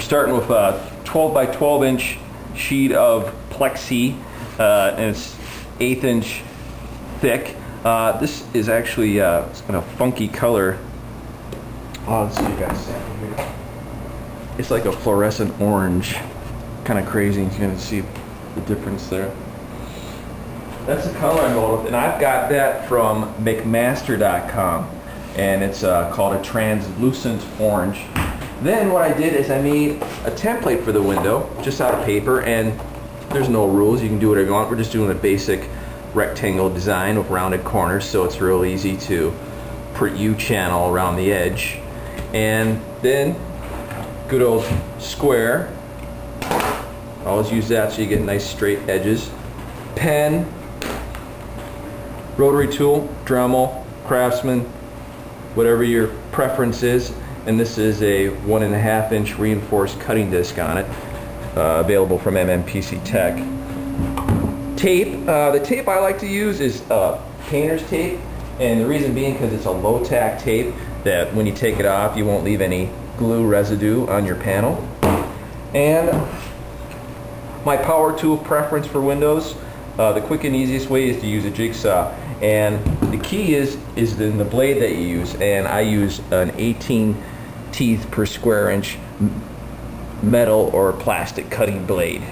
starting with a 12 by 12 inch sheet of plexi, and it's 1/8 inch thick. This is actually it's got a funky color. Oh, let's see, you guys sample here. It's like a fluorescent orange, kind of crazy. You're gonna see the difference there. That's the color I'm going with, and I've got that from McMaster.com, and it's called a translucent orange. Then what I did is I made a template for the window, just out of paper, and there's no rules. You can do whatever you want. We're just doing a basic rectangle design with rounded corners, so it's real easy to put U-channel around the edge. And then good old square. Always use that so you get nice straight edges. Pen, rotary tool, Dremel, Craftsman, whatever your preference is. And this is a 1.5 inch reinforced cutting disc on it, available from MMPC Tech. Tape, the tape I like to use is painter's tape, and the reason being because it's a low-tack tape that when you take it off you won't leave any glue residue on your panel. And my power tool preference for windows, the quick and easiest way is to use a jigsaw, and the key is in the blade that you use, and I use an 18 teeth per square inch metal or plastic cutting blade,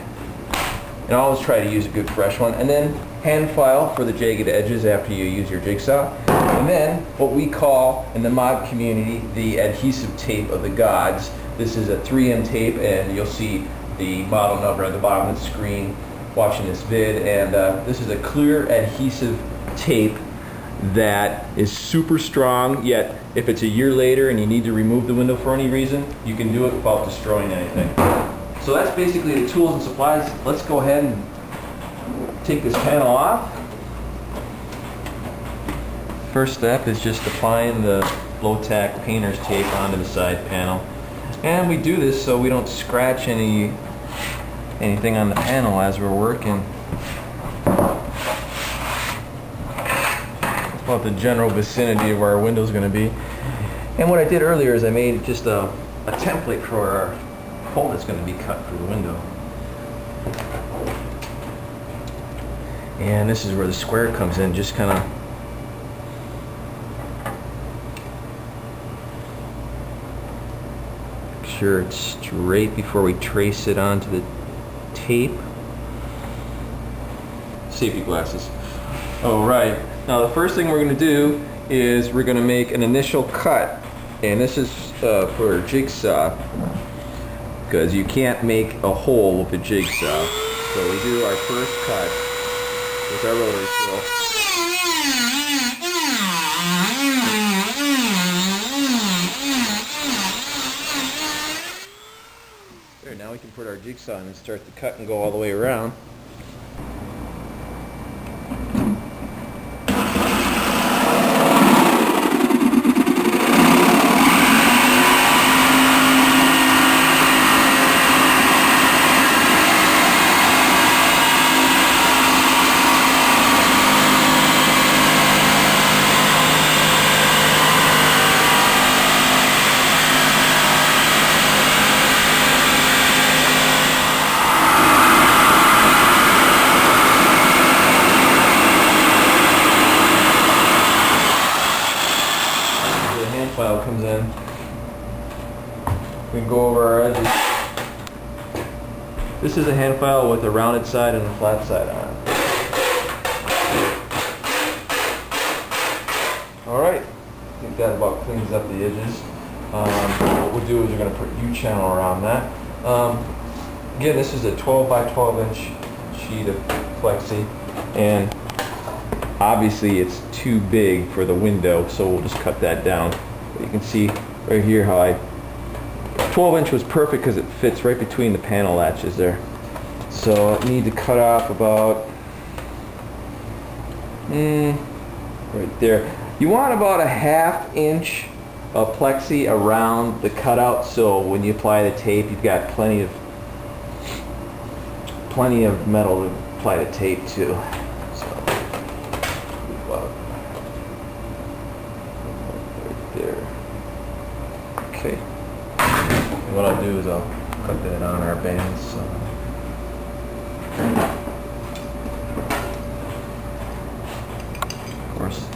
and I always try to use a good fresh one. And then hand file for the jagged edges after you use your jigsaw, and then what we call in the mod community the adhesive tape of the gods. This is a 3M tape, and you'll see the model number at the bottom of the screen watching this vid, and this is a clear adhesive tape that is super strong, yet if it's a year later and you need to remove the window for any reason, you can do it without destroying anything. So that's basically the tools and supplies. Let's go ahead and take this panel off. First step is just applying the low-tack painter's tape onto the side panel, and we do this so we don't scratch anything on the panel as we're working. About the general vicinity of where our window is going to be. And what I did earlier is I made just a template for our hole that's going to be cut for the window. And this is where the square comes in, just kind of make sure it's straight before we trace it onto the tape. Safety glasses. Oh, right. Now the first thing we're going to do is we're going to make an initial cut, and this is for a jigsaw, because you can't make a hole with a jigsaw. So we do our first cut with our rotary tool. There, now we can put our jigsaw in and start the cut and go all the way around. File comes in. We can go over our edges. This is a hand file with a rounded side and a flat side on it. Alright, I think that about cleans up the edges. What we'll do is we're going to put U-channel around that. Again, this is a 12 by 12 inch sheet of plexi, and obviously it's too big for the window, so we'll just cut that down. You can see right here how 12 inch was perfect because it fits right between the panel latches there. So I need to cut off about right there. You want about a 1/2 inch of plexi around the cutout, so when you apply the tape you've got plenty of metal to apply the tape to. Okay. And what I'll do is I'll Put that on our bands. So. Of course.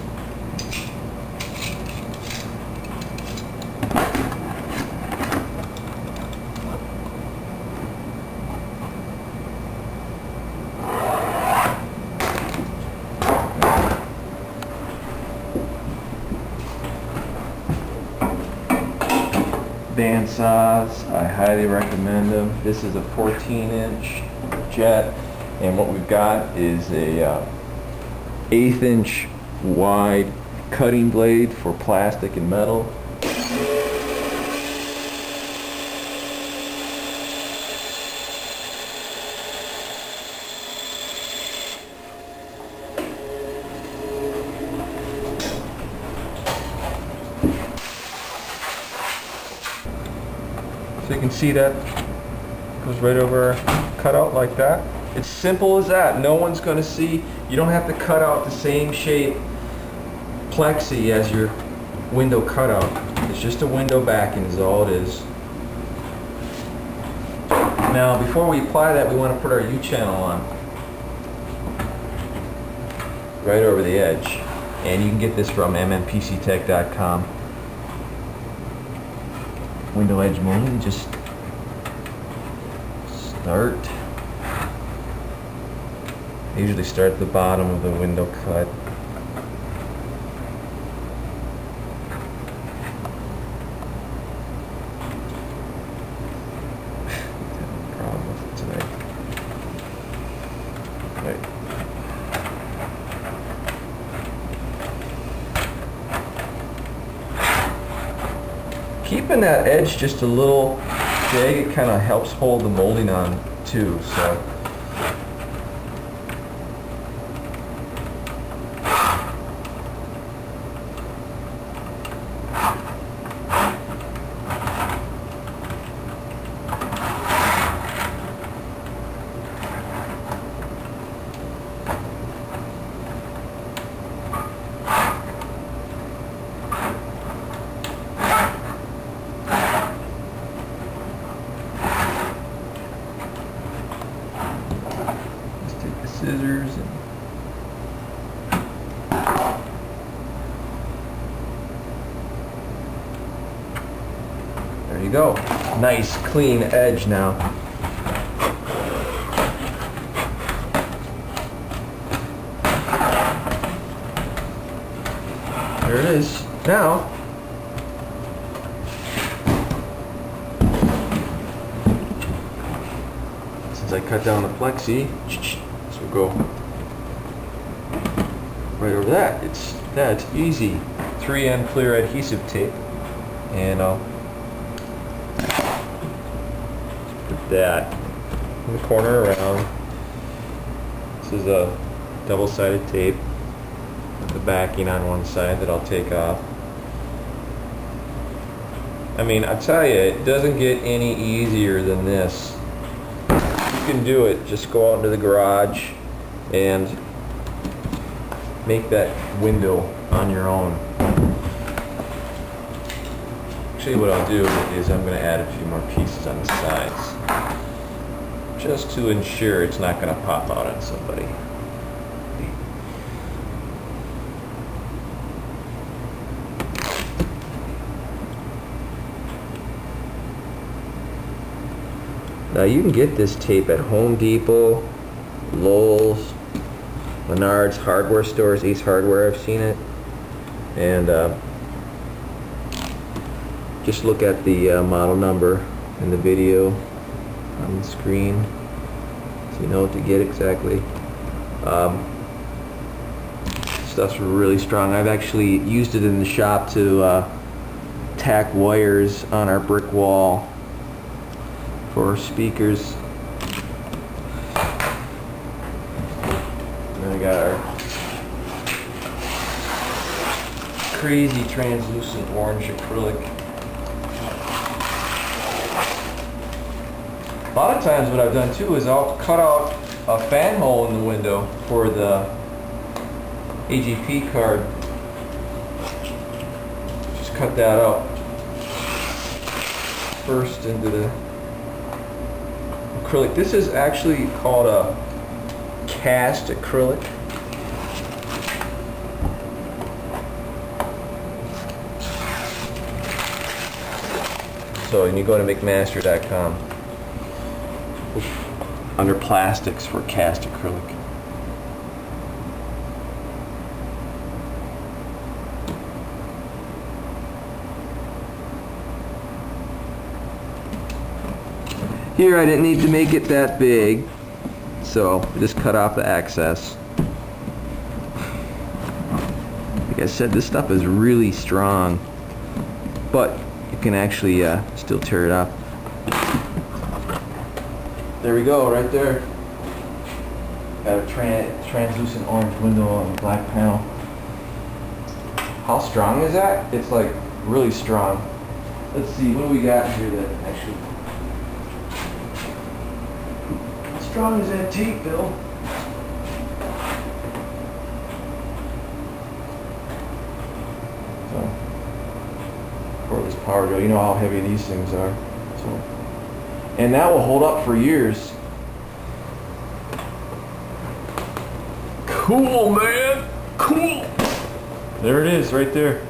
Band saws, I highly recommend them. This is a 14-inch jet, and what we've got is a 1/8 inch wide cutting blade for plastic and metal. So you can see that goes right over our cutout like that. It's simple as that. No one's going to see. You don't have to cut out the same shape plexi as your window cutout. It's just a window backing is all it is. Now before we apply that, we want to put our U-channel on. Right over the edge. And you can get this from mmPCtech.com. Window edge molding, just start. I usually start at the bottom of the window cut. Problem with it tonight. Right. Keeping that edge just a little jagged kind of helps hold the molding on too. So. Scissors and there you go. Nice clean edge now. There it is. Now since I cut down the plexi, so we'll go right over that. That's easy. 3M clear adhesive tape, and I'll put that in the corner around. This is a double-sided tape with the backing on one side that I'll take off. I mean, I tell you, it doesn't get any easier than this. You can do it. Just go out into the garage and make that window on your own. Actually, what I'll do is I'm going to add a few more pieces on the sides just to ensure it's not going to pop out on somebody. Now you can get this tape at Home Depot, Lowe's, Menards, hardware stores, Ace Hardware, I've seen it. And just look at the model number in the video on the screen so you know what to get exactly. Stuff's really strong. I've actually used it in the shop to tack wires on our brick wall for speakers. And then we got our crazy translucent orange acrylic. A lot of times what I've done too is I'll cut out a fan hole in the window for the AGP card. Just cut that out first into the acrylic. This is actually called a cast acrylic. So you go to McMaster.com under plastics for cast acrylic. Here I didn't need to make it that big, so I just cut off the excess. Like I said, this stuff is really strong, but you can actually still tear it off. There we go, right there. Got a translucent orange window on the black panel. How strong is that? It's like really strong. Let's see, what do we got here that actually... How strong is that tape, Bill? So, cordless power drill. You know how heavy these things are. So, and that will hold up for years. Cool, man. Cool. There it is, right there.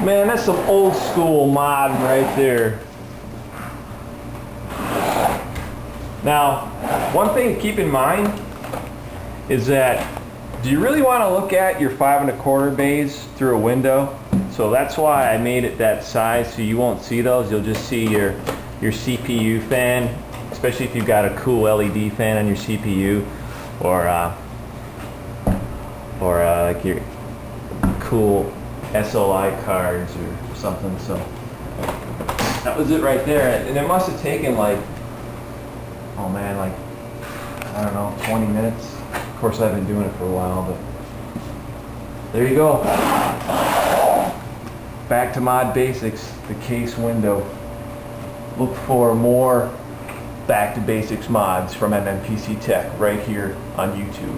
Man, that's some old school mod right there. Now, one thing to keep in mind is that do you really want to look at your 5 1/4 bays through a window? So that's why I made it that size, so you won't see those. You'll just see your CPU fan, especially if you've got a cool LED fan on your CPU, or like your cool SOI cards or something. So that was it right there, and it must have taken like, oh man, like, I don't know, 20 minutes. Of course I've been doing it for a while, but there you go. Back to mod basics, the case window. Look for more back to basics mods from MMPC Tech right here on YouTube.